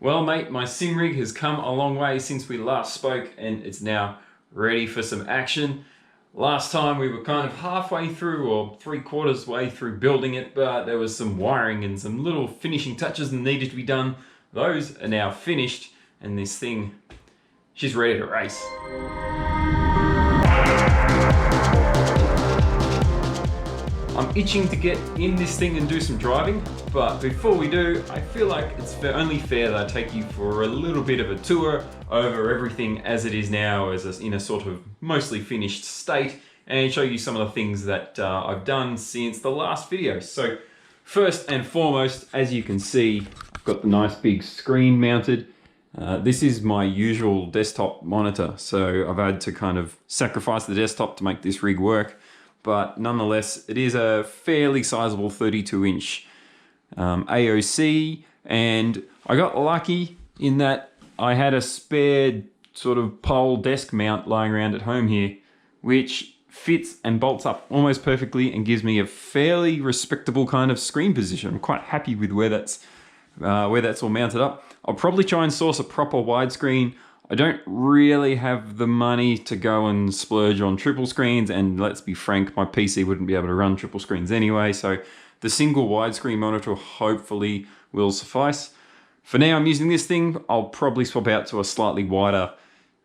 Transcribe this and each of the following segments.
Well, mate, my sim rig has come a long way since we last spoke and it's now ready for some action. Last time we were kind of halfway through or 3/4 way through building it, but there was some wiring and some little finishing touches that needed to be done. Those are now finished and this thing, she's ready to race. I'm itching to get in this thing and do some driving, but before we do, I feel like it's only fair that I take you for a little bit of a tour over everything as it is now, in a sort of mostly finished state, and show you some of the things that I've done since the last video. So first and foremost, as you can see, I've got the nice big screen mounted. This is my usual desktop monitor, so I've had to kind of sacrifice the desktop to make this rig work. But nonetheless, it is a fairly sizable 32-inch AOC, and I got lucky in that I had a spare sort of pole desk mount lying around at home here, which fits and bolts up almost perfectly and gives me a fairly respectable kind of screen position. I'm quite happy with where that's all mounted up. I'll probably try and source a proper widescreen. I don't really have the money to go and splurge on triple screens, and let's be frank, my PC wouldn't be able to run triple screens anyway, so the single widescreen monitor hopefully will suffice. For now I'm using this thing. I'll probably swap out to a slightly wider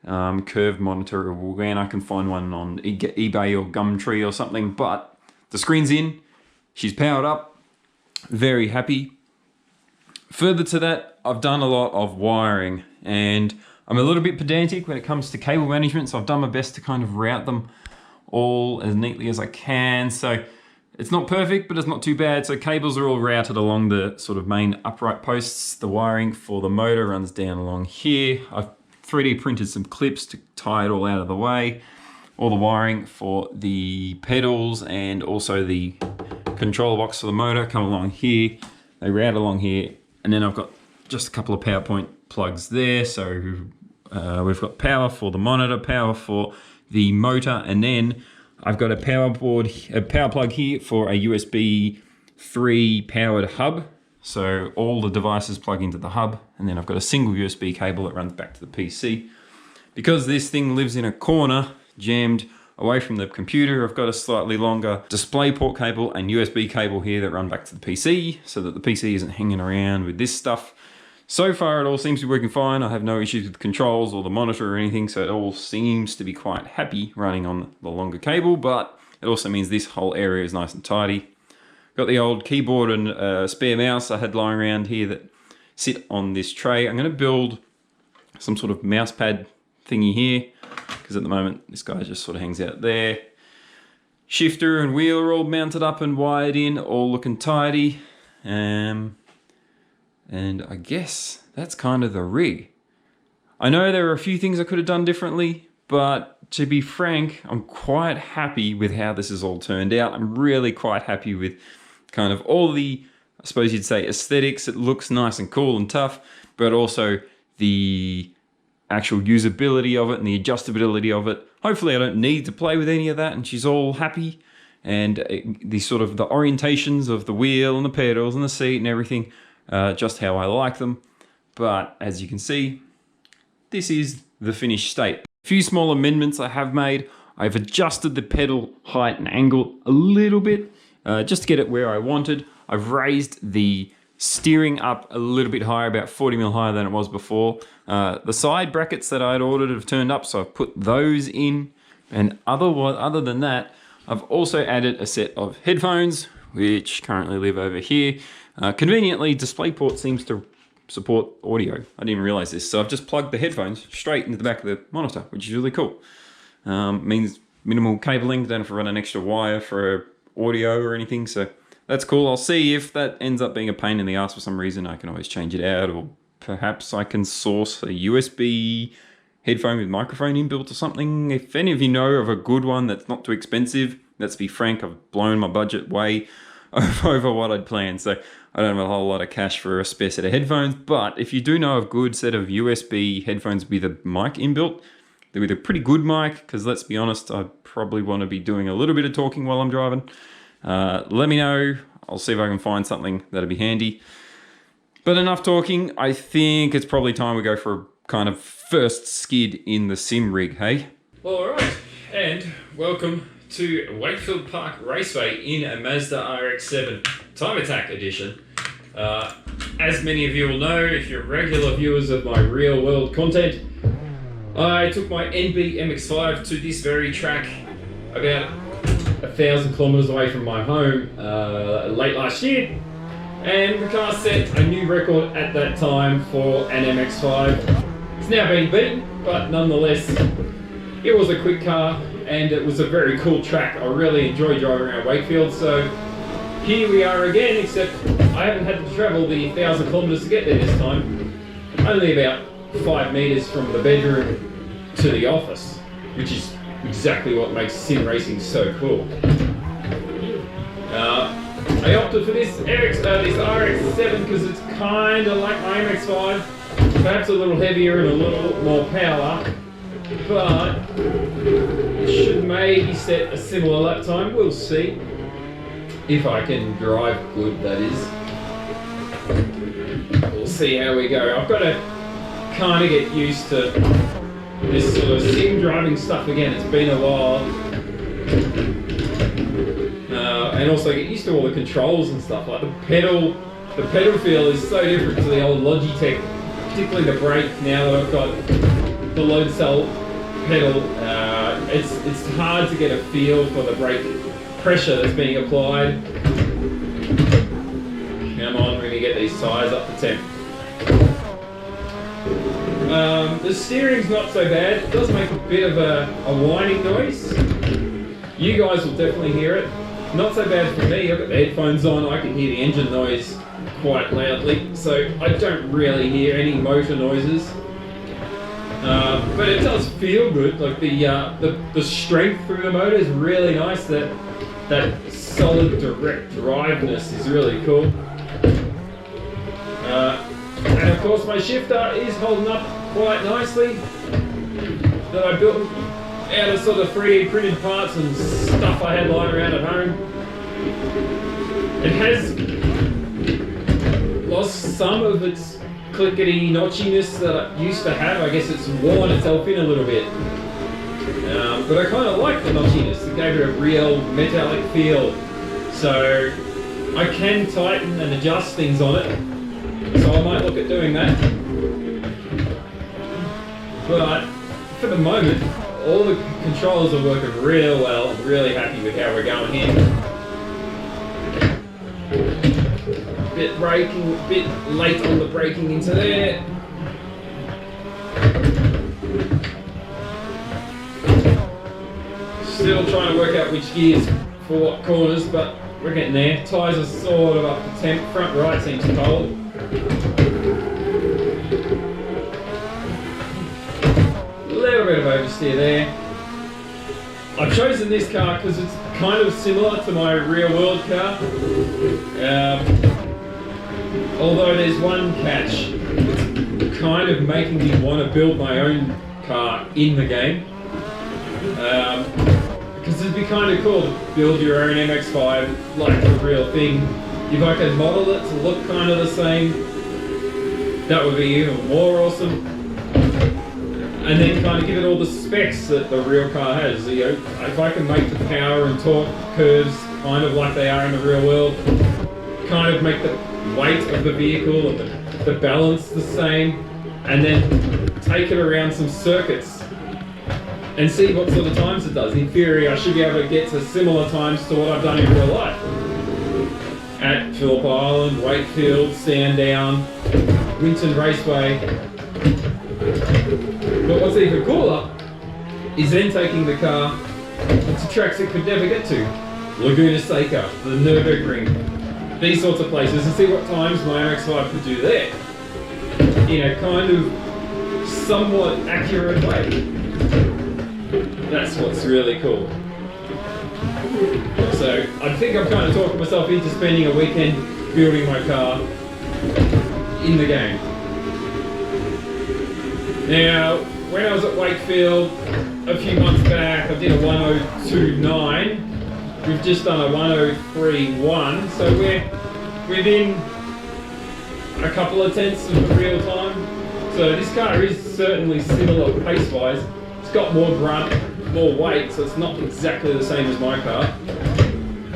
curved monitor when I can find one on eBay or Gumtree or something, but the screen's in, she's powered up, very happy. Further to that, I've done a lot of wiring, and I'm a little bit pedantic when it comes to cable management, so I've done my best to kind of route them all as neatly as I can. So it's not perfect, but it's not too bad. So cables are all routed along the sort of main upright posts. The wiring for the motor runs down along here. I've 3D printed some clips to tie it all out of the way. All the wiring for the pedals and also the control box for the motor come along here. They route along here. And then I've got just a couple of PowerPoint plugs there. So we've got power for the monitor, power for the motor, and then I've got a power plug here for a USB 3 powered hub. So all the devices plug into the hub, and then I've got a single USB cable that runs back to the PC. Because this thing lives in a corner, jammed away from the computer, I've got a slightly longer DisplayPort cable and USB cable here that run back to the PC, so that the PC isn't hanging around with this stuff. So far, it all seems to be working fine. I have no issues with the controls or the monitor or anything, so it all seems to be quite happy running on the longer cable, but it also means this whole area is nice and tidy. Got the old keyboard and spare mouse I had lying around here that sit on this tray. I'm going to build some sort of mouse pad thingy here, because at the moment, this guy just sort of hangs out there. Shifter and wheel are all mounted up and wired in, all looking tidy. And I guess that's kind of the rig. I know there are a few things I could have done differently, but to be frank, I'm quite happy with how this has all turned out. I'm really quite happy with kind of all the, I suppose you'd say, aesthetics. It looks nice and cool and tough, but also the actual usability of it and the adjustability of it. Hopefully I don't need to play with any of that, and she's all happy. And the sort of the orientations of the wheel and the pedals and the seat and everything, just how I like them. But as you can see, this is the finished state. A few small amendments I have made. I've adjusted the pedal height and angle a little bit, just to get it where I wanted. I've raised the steering up a little bit higher, about 40mm higher than it was before. The side brackets that I'd ordered have turned up, so I've put those in. And other than that, I've also added a set of headphones, which currently live over here. Conveniently, DisplayPort seems to support audio. I didn't even realize this. So I've just plugged the headphones straight into the back of the monitor, which is really cool. Means minimal cabling, don't have to run an extra wire for audio or anything. So that's cool. I'll see if that ends up being a pain in the ass for some reason. I can always change it out, or perhaps I can source a USB headphone with microphone inbuilt or something. If any of you know of a good one that's not too expensive, let's be frank, I've blown my budget way over what I'd planned, so I don't have a whole lot of cash for a spare set of headphones. But if you do know of a good set of USB headphones with a mic inbuilt, they're with a pretty good mic, because let's be honest, I probably want to be doing a little bit of talking while I'm driving. Let me know. I'll see if I can find something that'll be handy. But enough talking. I think it's probably time we go for a kind of first skid in the sim rig, hey? Well, all right, and welcome to Wakefield Park Raceway in a Mazda RX-7 Time Attack Edition. As many of you will know, if you're regular viewers of my real world content, I took my NB MX-5 to this very track about 1,000 kilometers away from my home late last year, and the car set a new record at that time for an MX-5. It's now been beaten, but nonetheless, it was a quick car and it was a very cool track. I really enjoyed driving around Wakefield, so here we are again, except I haven't had to travel the 1,000 kilometers to get there this time. Only about 5 meters from the bedroom to the office, which is exactly what makes sim racing so cool. I opted for this RX-7 because it's kind of like my MX-5, perhaps a little heavier and a little more power, but it should maybe set a similar lap time. We'll see. If I can drive good, that is. We'll see how we go. I've got to kind of get used to this sort of sim driving stuff again. It's been a while. And also get used to all the controls and stuff. Like the pedal feel is so different to the old Logitech, particularly the brake. Now that I've got the load cell pedal, it's hard to get a feel for the brake pressure that's being applied. Come on, we're going to get these tyres up to temp. The steering's not so bad. It does make a bit of a whining noise. You guys will definitely hear it. Not so bad for me. I've got the headphones on. I can hear the engine noise quite loudly, so I don't really hear any motor noises. But it does feel good. Like the strength through the motor is really nice. That solid direct driveness is really cool. And of course my shifter is holding up quite nicely. That I built out of sort of 3D printed parts and stuff I had lying around at home. It has lost some of its clickety notchiness that it used to have. I guess it's worn itself in a little bit. But I kind of like the notchiness. It gave it a real metallic feel. So I can tighten and adjust things on it. So I might look at doing that. But for the moment, all the controls are working real well. I'm really happy with how we're going here. Bit late on the braking into there. Still trying to work out which gears for what corners, but we're getting there. Tyres are sort of up to temp. Front right seems cold. A little bit of oversteer there. I've chosen this car because it's kind of similar to my real world car. Although there's one catch, it's kind of making me want to build my own car in the game. Because it'd be kind of cool to build your own MX-5 like the real thing. If I could model it to look kind of the same, that would be even more awesome. And then kind of give it all the specs that the real car has. You know, if I can make the power and torque curves kind of like they are in the real world, kind of make the weight of the vehicle and the balance the same, and then take it around some circuits and see what sort of times it does. In theory, I should be able to get to similar times to what I've done in real life. At Phillip Island, Wakefield, Sandown, Winton Raceway. But what's even cooler is then taking the car to tracks it could never get to. Laguna Seca, the Nürburgring, these sorts of places, and see what times my MX-5 could do there. In a kind of somewhat accurate way. That's what's really cool. So I think I'm kind of talking myself into spending a weekend building my car in the game. Now, when I was at Wakefield a few months back, I did a 102.9. We've just done a 103.1, so we're within a couple of tenths of real time. So this car is certainly similar pace-wise. It's got more grunt, more weight, so it's not exactly the same as my car,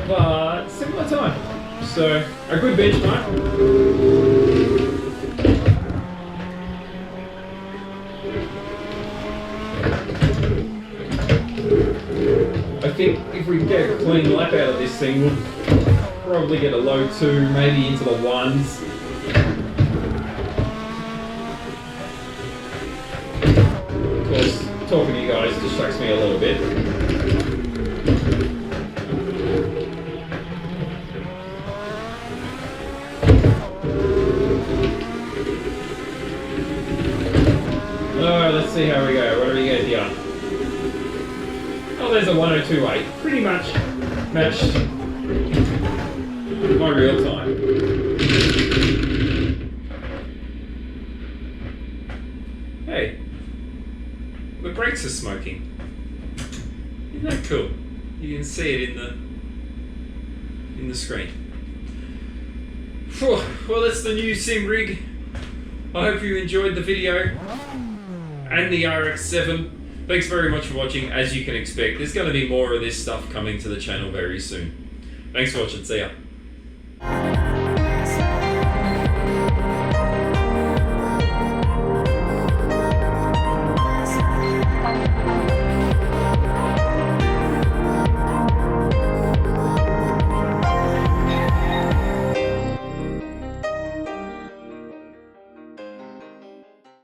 but similar time. So a good benchmark. I think if we get a clean lap out of this thing, we'll probably get a low 2, maybe into the 1s. Of course, talking to you guys distracts me a little bit. Alright, let's see how we go. What do we get here? Oh, there's a 102.8. Pretty much matched my real time. Hey, the brakes are smoking. Isn't that cool? You can see it in the screen. Whew, well, that's the new sim rig. I hope you enjoyed the video and the RX-7. Thanks very much for watching. As you can expect, there's going to be more of this stuff coming to the channel very soon. Thanks for watching. See ya.